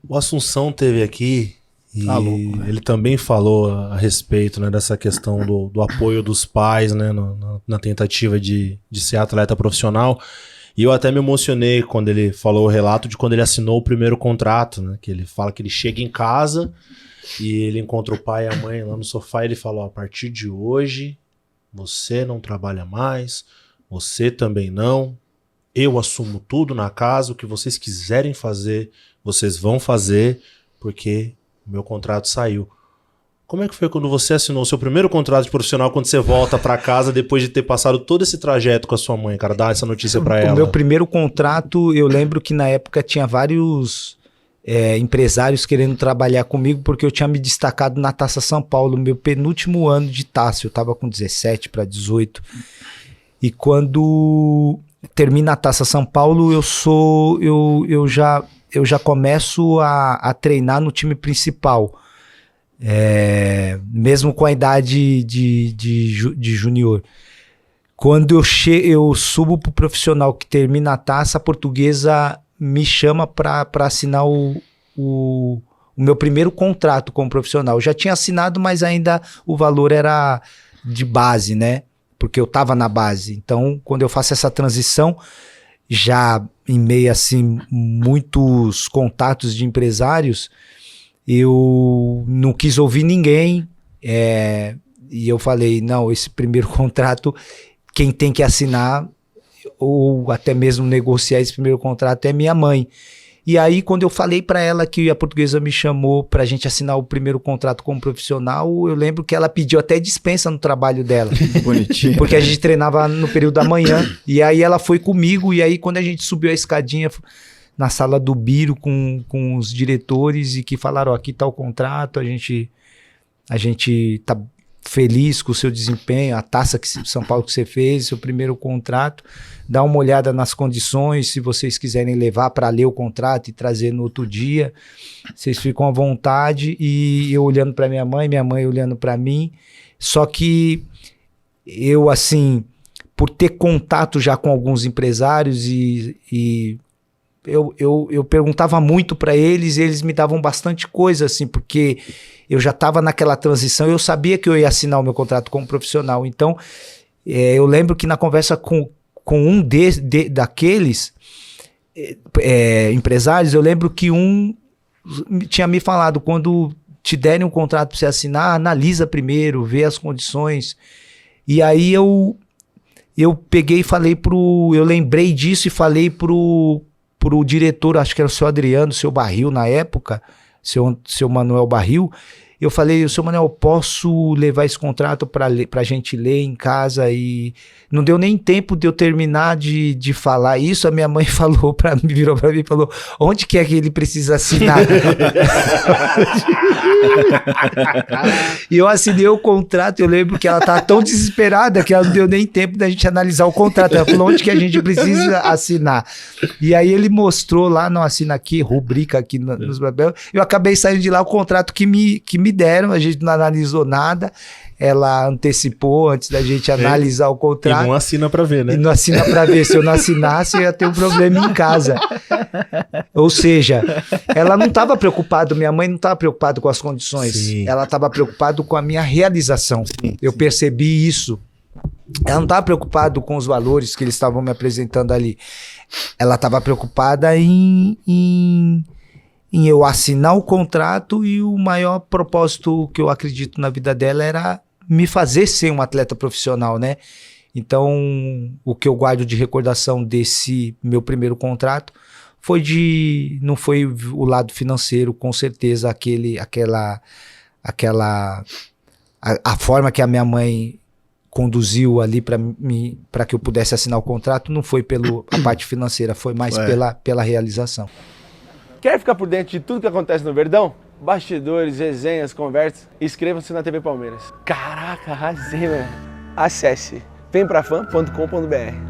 O Assunção teve aqui e louco, ele também falou a respeito, né, dessa questão do apoio dos pais, né, na tentativa de ser atleta profissional. E eu até me emocionei quando ele falou o relato de quando ele assinou o primeiro contrato, né, que ele fala que ele chega em casa e ele encontra o pai e a mãe lá no sofá e ele fala, ó, a partir de hoje você não trabalha mais, você também não, eu assumo tudo na casa, o que vocês quiserem fazer, vocês vão fazer, porque o meu contrato saiu. Como é que foi quando você assinou o seu primeiro contrato de profissional, quando você volta pra casa depois de ter passado todo esse trajeto com a sua mãe, cara? Dá essa notícia pra ela. O meu primeiro contrato, eu lembro que na época tinha vários empresários querendo trabalhar comigo, porque eu tinha me destacado na Taça São Paulo, meu penúltimo ano de taça, eu tava com 17 para 18. E quando termina a Taça São Paulo, eu já começo a treinar no time principal. Mesmo com a idade de junior. Quando eu subo pro profissional que termina a taça, a Portuguesa me chama para assinar o meu primeiro contrato como profissional. Eu já tinha assinado, mas ainda o valor era de base, né? Porque eu estava na base. Então, quando eu faço essa transição, já em meio assim, muitos contatos de empresários, eu não quis ouvir ninguém, e eu falei, não, esse primeiro contrato, quem tem que assinar, ou até mesmo negociar esse primeiro contrato é minha mãe. E aí, quando eu falei para ela que a Portuguesa me chamou pra gente assinar o primeiro contrato como profissional, eu lembro que ela pediu até dispensa no trabalho dela. Bonitinho. Porque a gente treinava no período da manhã, e aí ela foi comigo, e aí quando a gente subiu a escadinha na sala do Biro com os diretores e que falaram, ó, aqui tá o contrato, a gente tá feliz com o seu desempenho, a taça que São Paulo que você fez, seu primeiro contrato, dá uma olhada nas condições, se vocês quiserem levar para ler o contrato e trazer no outro dia, vocês ficam à vontade. E eu olhando para minha mãe olhando para mim, só que eu, assim, por ter contato já com alguns empresários e eu perguntava muito para eles e eles me davam bastante coisa, assim, porque eu já estava naquela transição, eu sabia que eu ia assinar o meu contrato como profissional. Então, eu lembro que na conversa com um daqueles empresários, eu lembro que um tinha me falado, quando te derem um contrato para você assinar, analisa primeiro, vê as condições. E aí eu peguei e falei eu lembrei disso e falei pro diretor, acho que era o seu Adriano, o seu Barril na época, seu Manuel Barril, eu falei, seu Manuel, posso levar esse contrato pra gente ler em casa? E não deu nem tempo de eu terminar de falar isso, a minha mãe virou pra mim e falou, onde que é que ele precisa assinar? E eu assinei o contrato, eu lembro que ela tava tão desesperada que ela não deu nem tempo da gente analisar o contrato, ela falou, onde que a gente precisa assinar? E aí ele mostrou lá, não, assina aqui, rubrica aqui nos papéis, eu acabei saindo de lá, o contrato que me deram, a gente não analisou nada, ela antecipou antes da gente analisar o contrato. E não assina pra ver, né? E não assina pra ver, se eu não assinasse eu ia ter um problema em casa. Ou seja, ela não estava preocupada, minha mãe não estava preocupada com as condições, sim, ela estava preocupada com a minha realização, sim, eu percebi isso. Ela não estava preocupada com os valores que eles estavam me apresentando ali, ela estava preocupada em eu assinar o contrato, e o maior propósito que eu acredito na vida dela era me fazer ser um atleta profissional, né? Então, o que eu guardo de recordação desse meu primeiro contrato não foi o lado financeiro, com certeza, a forma que a minha mãe conduziu ali para que eu pudesse assinar o contrato, não foi a parte financeira, foi mais pela realização. Quer ficar por dentro de tudo que acontece no Verdão? Bastidores, resenhas, conversas, inscreva-se na TV Palmeiras. Caraca, arrasei, velho. Acesse vemprafan.com.br.